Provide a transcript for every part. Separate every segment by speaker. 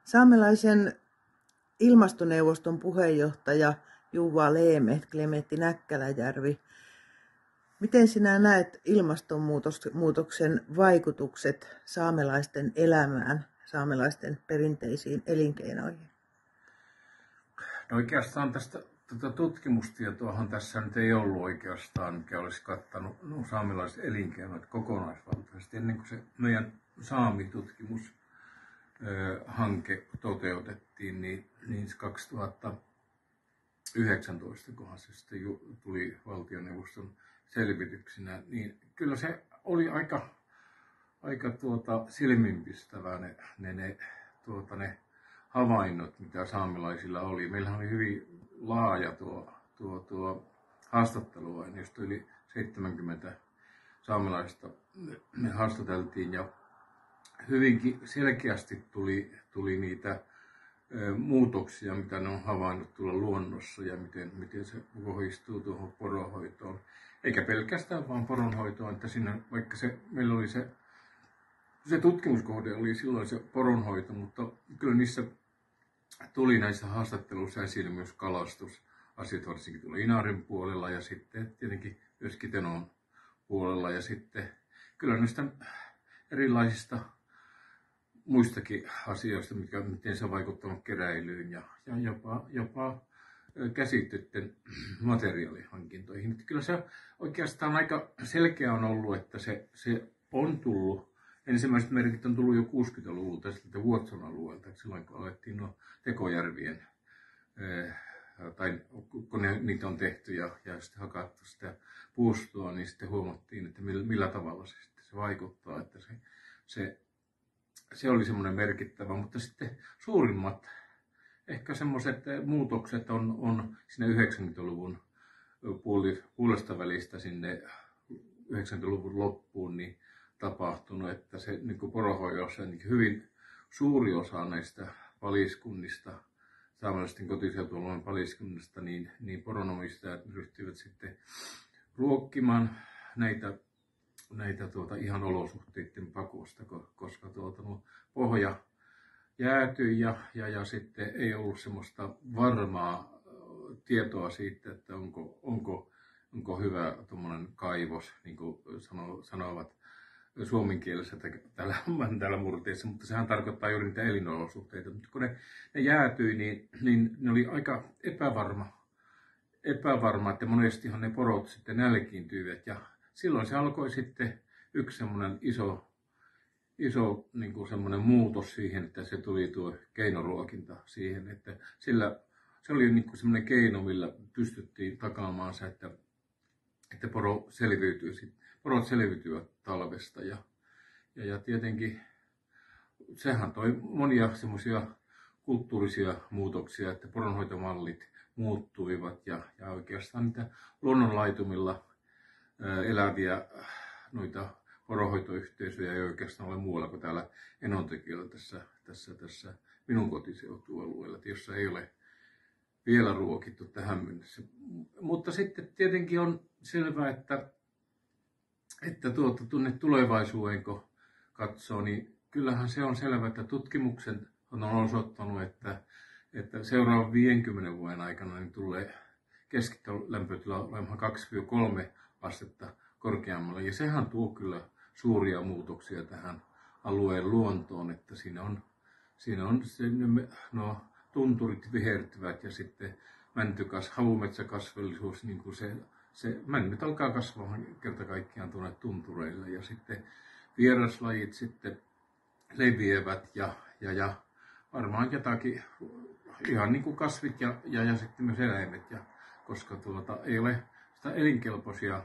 Speaker 1: Saamelaisen ilmastoneuvoston puheenjohtaja Juva Leeme, Klementti Näkkäläjärvi. Miten sinä näet ilmastonmuutoksen vaikutukset saamelaisten elämään, saamelaisten perinteisiin elinkeinoihin?
Speaker 2: No oikeastaan tätä tutkimustietoahan tässä nyt ei ollut oikeastaan, mikä olisi kattanut saamelaiset elinkeinot kokonaisvaltaisesti. Ennen kuin se meidän Saami-tutkimushanke toteutettiin, niin 2019, kunhan se sitten tuli valtioneuvoston selvityksinä, niin kyllä se oli aika silmiinpistävää ne havainnot, mitä saamelaisilla oli. Meillähän oli hyvin laaja tuo haastatteluaine, josta yli 70 saamelaista me haastateltiin, ja hyvinkin selkeästi tuli niitä muutoksia, mitä ne on havainnut tuolla luonnossa ja miten se kohdistuu tuohon poronhoitoon. Eikä pelkästään vaan poronhoitoon, että siinä, vaikka meillä oli se tutkimuskohde oli silloin se poronhoito, mutta kyllä niissä tuli näissä haastatteluissa esille myös kalastusasiat, varsinkin tuolla Inaarin puolella ja sitten tietenkin myös Kitenon puolella ja sitten kyllä näistä erilaisista muistakin asioista, miten se vaikuttaa keräilyyn ja jopa käsitteiden materiaalihankintoihin. Että kyllä se oikeastaan aika selkeä on ollut, että se on tullut. Ensimmäiset merkit on tullut jo 60-luvulta sieltä Vuotson alueelta, että silloin kun alettiin tekojärvien, tai kun niitä on tehty ja sitten hakattu sitä puustoa, niin sitten huomattiin, että millä tavalla se vaikuttaa, että se oli semmoinen merkittävä, mutta sitten suurimmat ehkä semmoiset muutokset on siinä 90-luvun puolesta välistä sinne 90-luvun loppuun niin tapahtunut, että se niin poronhoidossa niin hyvin suuri osa näistä paliskunnista, saamelaisten kotiseutualueen paliskunnista, niin poronomistajat ryhtyivät sitten ruokkimaan näitä ihan olosuhteiden pakosta, koska pohja jäätyi ja sitten ei ollut semmoista varmaa tietoa siitä, että onko hyvä tuommoinen kaivos, niin kuin sanovat suomen kielessä täällä murteessa, mutta sehän tarkoittaa juuri niitä elinolosuhteita. Mutta kun ne jäätyi, niin ne oli aika epävarma, että monestihan ne porot sitten nälkiintyivät. Ja silloin se alkoi sitten yksi semmoinen iso niin kuin semmoinen muutos siihen, että se tuli tuo keinoruokinta siihen, että se oli niin kuin semmoinen keino, millä pystyttiin takaamaan se, että porot selviytyvät talvesta ja tietenkin sehän toi monia semmoisia kulttuurisia muutoksia, että poronhoitomallit muuttuivat ja oikeastaan niitä luonnonlaitumilla eläviä noita poronhoitoyhteisöjä ei oikeastaan ole muualla kuin täällä Enontekiöllä tässä minun kotiseutualueella, jossa ei ole vielä ruokittu tähän mennessä. Mutta sitten tietenkin on selvää, että tuonne tulevaisuuteen kun katsoo, niin kyllähän se on selvää, että tutkimuksen on osoittanut, että seuraavan 50 vuoden aikana niin tulee keskilämpötila olemaan 2-3 astetta korkeammalle. Ja sehän tuo kyllä suuria muutoksia tähän alueen luontoon, että siinä on tunturit vihertyvät ja sitten havumetsäkasvillisuus, niin kuin se männyt alkaa kasvaa kerta kaikkiaan tuonne tuntureille ja sitten vieraslajit sitten leviävät ja varmaan jotakin ihan niin kuin kasvit ja sitten myös eläimet, koska ei ole sitä elinkelpoisia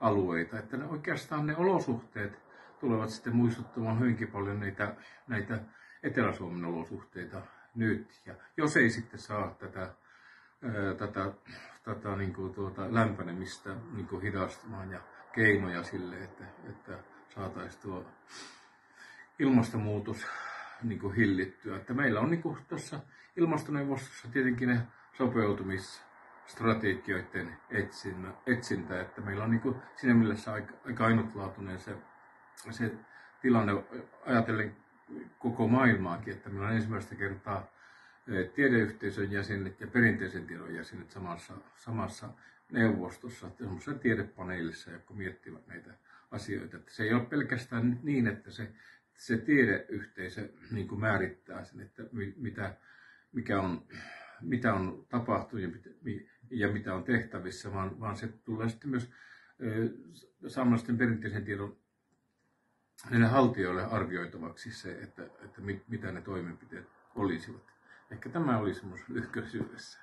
Speaker 2: alueita, että oikeastaan ne olosuhteet tulevat sitten muistuttamaan hyvinkin paljon näitä Etelä-Suomen olosuhteita nyt. Ja jos ei sitten saa tätä niin kuin lämpenemistä niin kuin hidastamaan ja keinoja sille, että saataisiin tuo ilmastonmuutos niin kuin hillittyä. Että meillä on niin tuossa ilmastoneuvostossa tietenkin ne sopeutumisstrategioiden etsintä, että meillä on niin kuin siinä mielessä aika ainutlaatuinen se tilanne ajatellen koko maailmaakin, että meillä on ensimmäistä kertaa tiedeyhteisön jäsenet ja perinteisen tiedon jäsenet samassa neuvostossa, semmoisessa tiedepaneelissa, jotka miettivät näitä asioita. Että se ei ole pelkästään niin, että se tiedeyhteisö niin kuin määrittää sen, että mitä on tapahtunut ja mitä on tehtävissä, vaan se tulee sitten myös saamelaisten perinteisen tiedon näille haltijoille arvioitavaksi se, että mitä ne toimenpiteet olisivat. Ehkä tämä oli semmoisen lyhkäisyydessä.